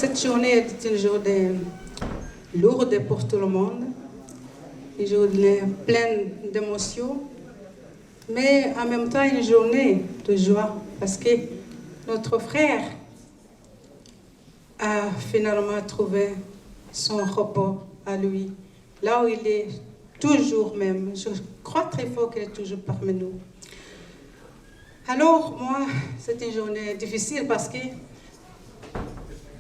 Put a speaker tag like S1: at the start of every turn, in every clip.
S1: Cette journée est une journée lourde pour tout le monde, une journée pleine d'émotions, mais en même temps une journée de joie, parce que notre frère a finalement trouvé son repos à lui, là où il est toujours même. Je crois très fort qu'il est toujours parmi nous. Alors, moi, c'est une journée difficile parce que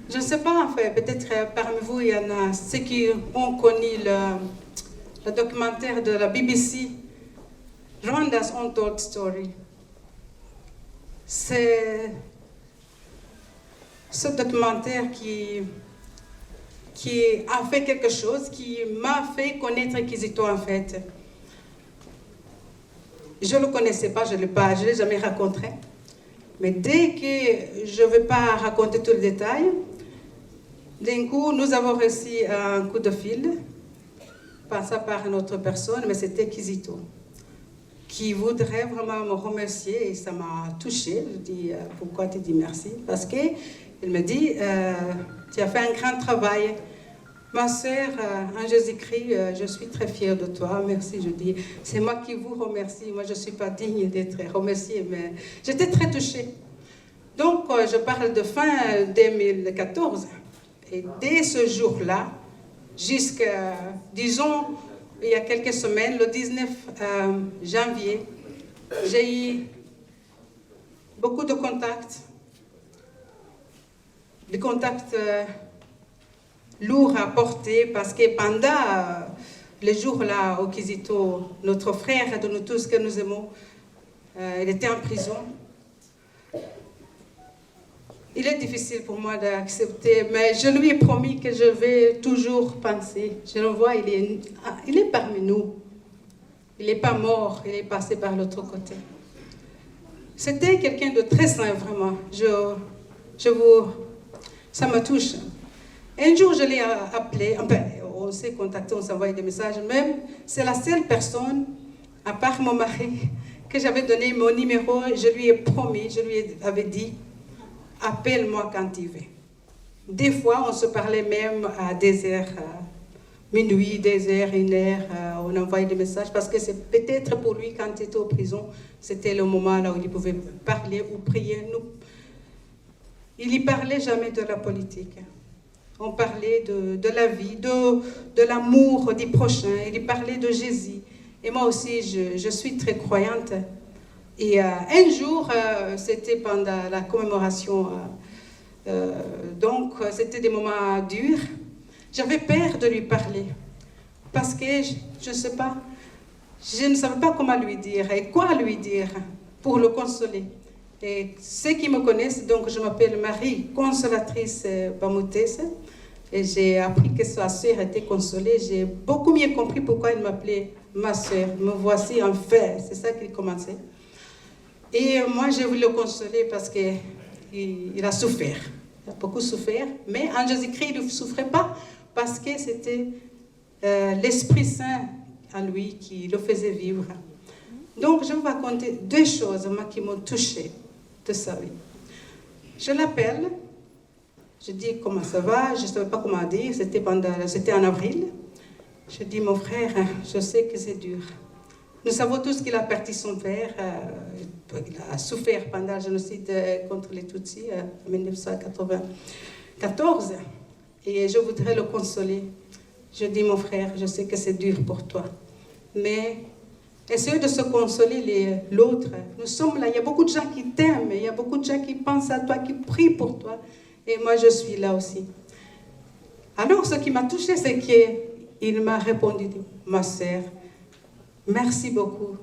S1: je ne sais pas, en fait, peut-être parmi vous, il y en a ceux qui ont connu le documentaire de la BBC, Rwanda's Untold Story. C'est ce documentaire qui a fait quelque chose, qui m'a fait connaître Kizito, en fait. Je ne le connaissais pas, je ne l'ai jamais rencontré. Mais dès que je ne vais pas raconter tous les détails, d'un coup, nous avons reçu un coup de fil, passé par une autre personne, mais c'était Kizito, qui voudrait vraiment me remercier, et ça m'a touchée. Je dis, pourquoi tu dis merci? Parce qu'il me dit, tu as fait un grand travail. Ma sœur, en Jésus-Christ, je suis très fière de toi, merci. Je dis, c'est moi qui vous remercie. Moi, je ne suis pas digne d'être remerciée, mais j'étais très touchée. Donc, je parle de fin 2014. Et dès ce jour-là, jusqu'à, disons, il y a quelques semaines, le 19 janvier, j'ai eu beaucoup de contacts. Des contacts lourds à porter, parce que pendant les jours-là au Kizito, notre frère de nous tous que nous aimons, il était en prison. Il est difficile pour moi d'accepter, mais je lui ai promis que je vais toujours penser. Je le vois, il est parmi nous. Il n'est pas mort, il est passé par l'autre côté. C'était quelqu'un de très sain, vraiment. Ça me touche. Un jour, je l'ai appelé, enfin, on s'est contacté, on s'est envoyé des messages, même, c'est la seule personne, à part mon mari, que j'avais donné mon numéro, je lui ai promis, je lui avais dit, appelle-moi quand tu veux. Des fois, on se parlait même à des heures, minuit, des heures, 1 heure, on envoyait des messages, parce que c'est peut-être pour lui, quand il était en prison, c'était le moment là où il pouvait parler ou prier. Il n'y parlait jamais de la politique. On parlait de la vie, de l'amour du prochain, il parlait de Jésus. Et moi aussi, je suis très croyante. Et un jour, c'était pendant la commémoration, donc c'était des moments durs. J'avais peur de lui parler, parce que je ne sais pas, je ne savais pas comment lui dire et quoi lui dire pour le consoler. Et ceux qui me connaissent, donc je m'appelle Marie, consolatrice Bamutese, et j'ai appris que sa sœur était consolée. J'ai beaucoup mieux compris pourquoi il m'appelait ma sœur. Me voici en fait, c'est ça qu'il commençait. Et moi, j'ai voulu le consoler parce qu'il a souffert. Il a beaucoup souffert, mais en Jésus-Christ, il ne souffrait pas parce que c'était l'Esprit Saint en lui qui le faisait vivre. Donc, je vais vous raconter 2 choses moi, qui m'ont touchée de sa vie. Je l'appelle, je dis comment ça va, je ne savais pas comment dire, c'était en avril. Je dis, mon frère, je sais que c'est dur. Nous savons tous qu'il a perdu son père, il a souffert pendant le génocide contre les Tutsis en 1994. Et je voudrais le consoler. Je dis, mon frère, je sais que c'est dur pour toi, mais essayez de se consoler l'autre. Nous sommes là, il y a beaucoup de gens qui t'aiment, il y a beaucoup de gens qui pensent à toi, qui prient pour toi. Et moi, je suis là aussi. Alors, ce qui m'a touchée, c'est qu'il m'a répondu, ma sœur, merci beaucoup.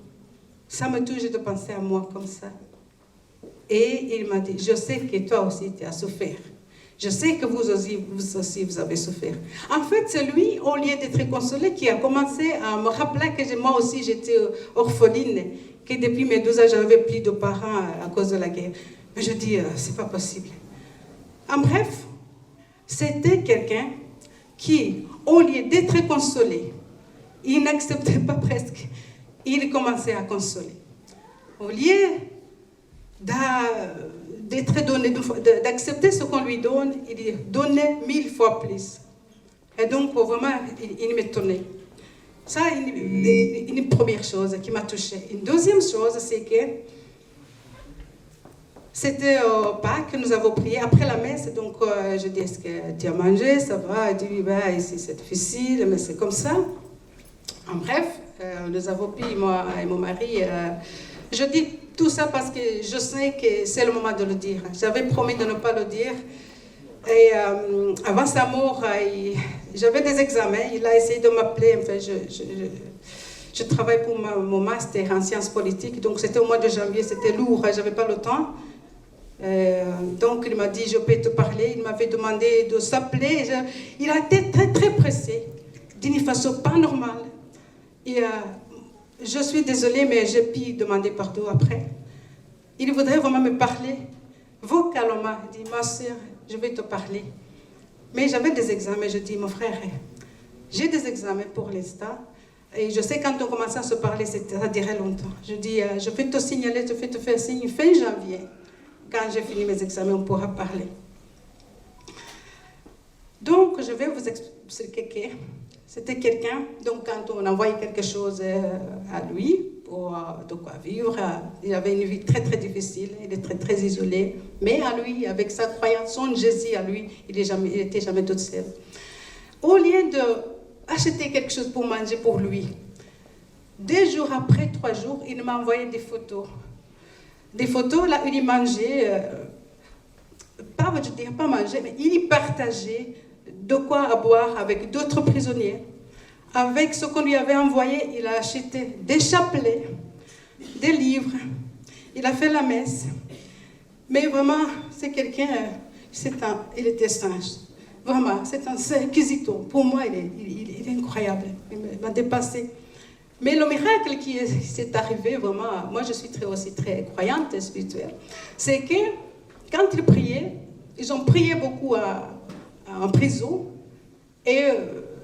S1: Ça me touche de penser à moi comme ça. Et il m'a dit, je sais que toi aussi, tu as souffert. Je sais que vous aussi, vous avez souffert. En fait, c'est lui, au lieu d'être consolé, qui a commencé à me rappeler que moi aussi, j'étais orpheline, que depuis mes 12 ans, je n'avais plus de parents à cause de la guerre. Mais je dis, c'est pas possible. En bref, c'était quelqu'un qui, au lieu d'être consolé, il n'acceptait pas presque. Il commençait à consoler. Au lieu d'être donné, d'accepter ce qu'on lui donne, il donnait 1000 fois plus. Et donc, vraiment, il m'étonnait. Ça, une première chose qui m'a touchée. Une deuxième chose, c'est que c'était au Pâques que nous avons prié après la messe. Donc, je dis, est-ce que tu as mangé? Ça va? Il dit, bah, ici c'est difficile, mais c'est comme ça. En bref, nous avons prié, moi et mon mari. Je dis tout ça parce que je sais que c'est le moment de le dire. J'avais promis de ne pas le dire. Et avant sa mort, j'avais des examens. Il a essayé de m'appeler. Enfin, je travaille pour mon master en sciences politiques. Donc, c'était au mois de janvier. C'était lourd. Je n'avais pas le temps. Donc, il m'a dit, je peux te parler. Il m'avait demandé de s'appeler. Il a été très, très pressé. D'une façon pas normale. Et je suis désolée, mais j'ai pu demander pardon après. Il voudrait vraiment me parler vocalement. Il dit, ma soeur, je vais te parler. Mais j'avais des examens. Je dis, mon frère, j'ai des examens pour l'instant. Et je sais quand on commence à se parler, ça dirait longtemps. Je dis, je vais te signaler, je vais te faire signe fin janvier. Quand j'ai fini mes examens, on pourra parler. Donc, je vais vous expliquer. C'était quelqu'un, donc quand on envoyait quelque chose à lui, pour de quoi vivre, il avait une vie très très difficile, il est très très isolé, mais à lui, avec sa croyance, son Jésus à lui, il n'était jamais tout seul. Au lieu d'acheter quelque chose pour manger pour lui, 2 jours après, 3 jours, il m'a envoyé des photos. Des photos là où il mangeait, pas manger, mais il partageait de quoi à boire avec d'autres prisonniers. Avec ce qu'on lui avait envoyé, il a acheté des chapelets, des livres, il a fait la messe. Mais vraiment, c'est quelqu'un, il était sage. Vraiment, c'est un inquisiteur. Pour moi, il est incroyable, il m'a dépassé. Mais le miracle qui s'est arrivé, vraiment, moi je suis aussi très croyante et spirituelle, c'est que quand ils priaient, ils ont prié beaucoup en prison, et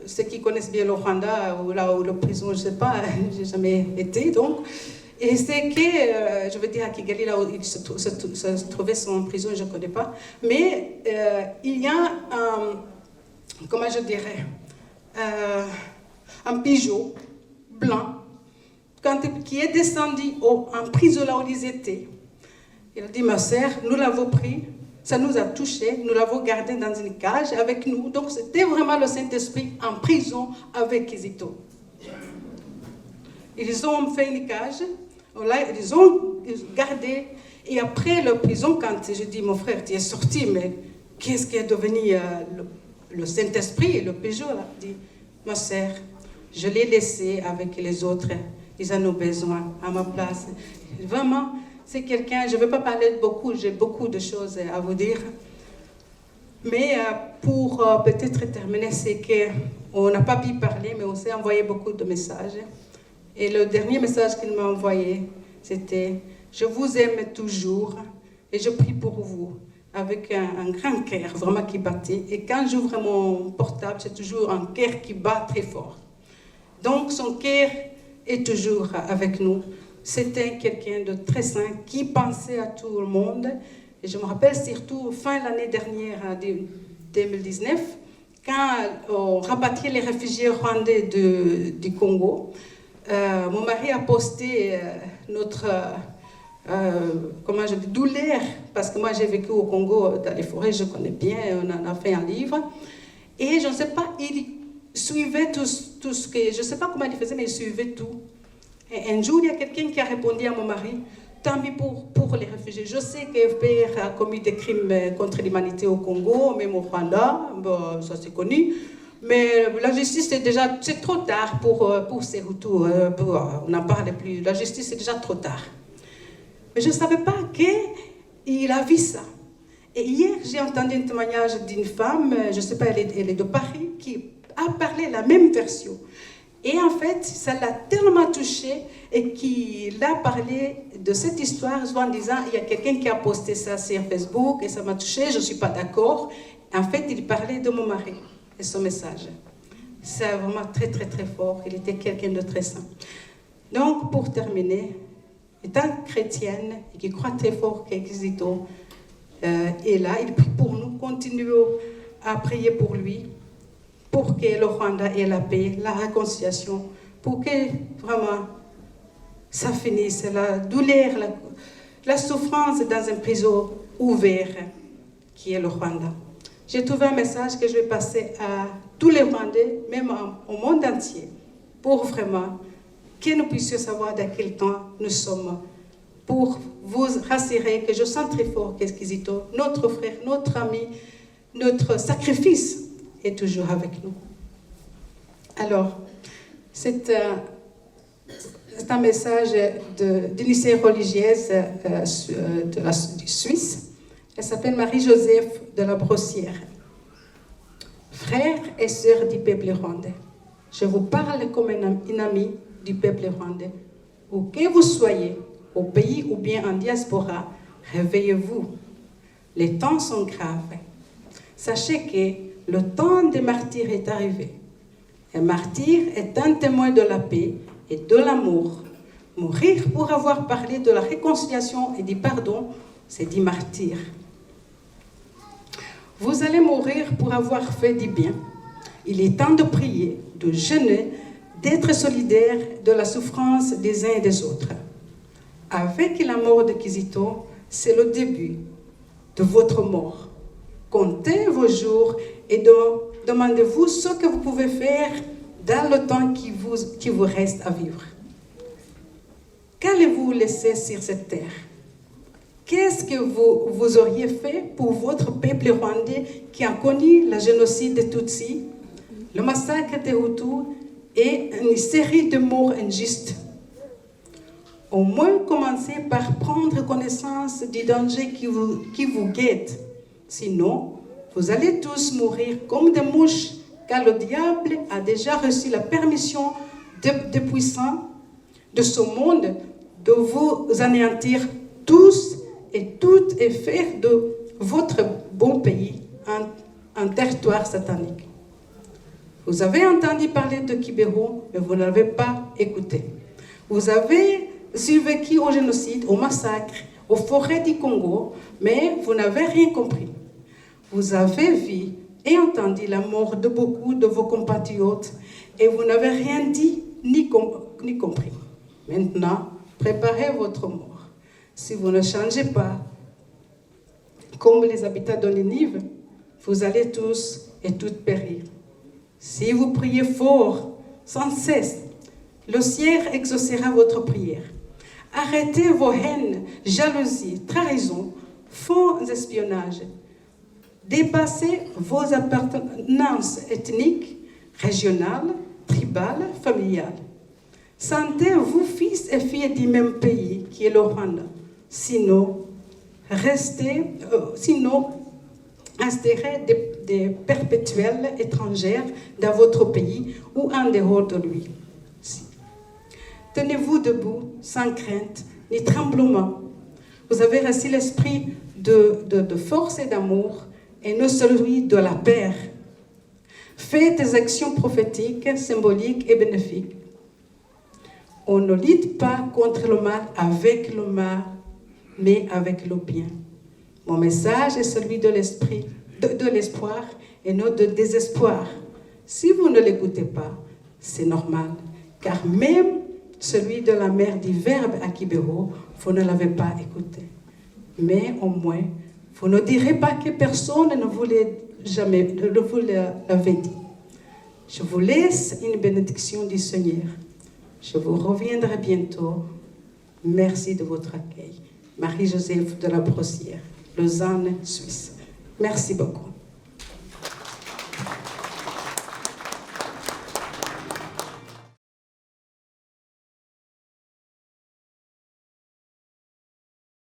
S1: ceux qui connaissent bien le Rwanda, ou là où la prison, je ne sais pas, j'ai jamais été, donc, et c'est que, je veux dire à Kigali, là où il se trouvait son prison, je ne connais pas, mais il y a comment je dirais, un pigeon blanc, qui est descendu en prison là où ils étaient. Il a dit, ma sœur, nous l'avons pris, ça nous a touchés, nous l'avons gardé dans une cage avec nous. Donc c'était vraiment le Saint-Esprit en prison avec Kizito. Ils ont fait une cage, ils ont gardé, et après la prison, quand je dis, mon frère, tu es sorti, mais qu'est-ce qui est devenu le Saint-Esprit et le pigeon là? Il dit, ma sœur, je l'ai laissé avec les autres, ils en ont besoin à ma place. Vraiment, c'est quelqu'un, je ne vais pas parler de beaucoup, j'ai beaucoup de choses à vous dire. Mais pour peut-être terminer, c'est qu'on n'a pas pu parler, mais on s'est envoyé beaucoup de messages. Et le dernier message qu'il m'a envoyé, c'était « Je vous aime toujours et je prie pour vous ». Avec un grand cœur, vraiment qui battait. Et quand j'ouvre mon portable, c'est toujours un cœur qui bat très fort. Donc son cœur est toujours avec nous. C'était quelqu'un de très saint qui pensait à tout le monde. Et je me rappelle surtout, fin de l'année dernière, 2019, quand on rapatriait les réfugiés rwandais du Congo, mon mari a posté notre douleur, parce que moi j'ai vécu au Congo, dans les forêts, je connais bien, on en a fait un livre. Et je ne sais pas, il suivait tout ce que, je ne sais pas comment il faisait, mais il suivait tout. Et un jour, il y a quelqu'un qui a répondu à mon mari, tant pis pour les réfugiés. Je sais que FPR a commis des crimes contre l'humanité au Congo, même au Rwanda, bon, ça c'est connu. Mais la justice, c'est trop tard pour ces Hutus, on n'en parle plus. La justice, c'est déjà trop tard. Mais je ne savais pas qu'il a vu ça. Et hier, j'ai entendu un témoignage d'une femme, je ne sais pas, elle est de Paris, qui a parlé la même version. Et en fait, ça l'a tellement touché et qu'il a parlé de cette histoire en disant, il y a quelqu'un qui a posté ça sur Facebook et ça m'a touché, je ne suis pas d'accord. En fait, il parlait de mon mari et son message. C'est vraiment très, très, très fort. Il était quelqu'un de très saint. Donc, pour terminer, étant chrétienne et qui croit très fort que Kizito est là, il prie pour nous. Continuons à prier pour lui, pour que le Rwanda ait la paix, la réconciliation, pour que vraiment ça finisse, la douleur, la souffrance dans un prison ouvert qui est le Rwanda. J'ai trouvé un message que je vais passer à tous les Rwandais, même au monde entier, pour vraiment que nous puissions savoir dans quel temps nous sommes, pour vous rassurer que je sens très fort qu'Kizito, notre frère, notre ami, notre sacrifice est toujours avec nous. Alors, c'est un message d'une lycée religieuse du Suisse. Elle s'appelle Marie-Joseph de la Brossière. Frères et sœurs du peuple rwandais, je vous parle comme une amie du peuple rwandais. Où que vous soyez, au pays ou bien en diaspora, réveillez-vous. Les temps sont graves. Sachez que le temps des martyrs est arrivé. Un martyr est un témoin de la paix et de l'amour. Mourir pour avoir parlé de la réconciliation et du pardon, c'est du martyr. Vous allez mourir pour avoir fait du bien. Il est temps de prier, de jeûner, d'être solidaire de la souffrance des uns et des autres. Avec la mort de Kizito, c'est le début de votre mort. Comptez vos jours et demandez-vous ce que vous pouvez faire dans le temps qui vous reste à vivre. Qu'allez-vous laisser sur cette terre? Qu'est-ce que vous auriez fait pour votre peuple rwandais qui a connu le génocide des Tutsis, le massacre des Hutus et une série de morts injustes? Au moins commencez par prendre connaissance du danger qui vous guette. Sinon, vous allez tous mourir comme des mouches, car le diable a déjà reçu la permission des puissants de ce monde de vous anéantir tous et toutes et faire de votre bon pays un territoire satanique. Vous avez entendu parler de Kibero, mais vous n'avez pas écouté. Vous avez survécu au génocide, au massacre, aux forêts du Congo, mais vous n'avez rien compris. Vous avez vu et entendu la mort de beaucoup de vos compatriotes et vous n'avez rien dit ni compris. Maintenant, préparez votre mort. Si vous ne changez pas, comme les habitants de Ninive, vous allez tous et toutes périr. Si vous priez fort, sans cesse, le ciel exaucera votre prière. Arrêtez vos haines, jalousies, trahisons, faux espionnage. Dépassez vos appartenances ethniques, régionales, tribales, familiales. Sentez-vous fils et filles du même pays qui est le Rwanda. Sinon, restez des perpétuels étrangères dans votre pays ou en dehors de lui. Tenez-vous debout, sans crainte ni tremblement. Vous avez reçu l'esprit de force et d'amour, et non celui de la peur. Faites des actions prophétiques, symboliques et bénéfiques. On ne lutte pas contre le mal avec le mal, mais avec le bien. Mon message est celui de l'esprit, de l'espoir et non de désespoir. Si vous ne l'écoutez pas, c'est normal, car même celui de la mère du Verbe à Kibero, vous ne l'avez pas écouté. Mais au moins, vous ne direz pas que personne ne vous l'avait dit. Je vous laisse une bénédiction du Seigneur. Je vous reviendrai bientôt. Merci de votre accueil. Marie-Joseph de la Brossière, Lausanne, Suisse. Merci beaucoup.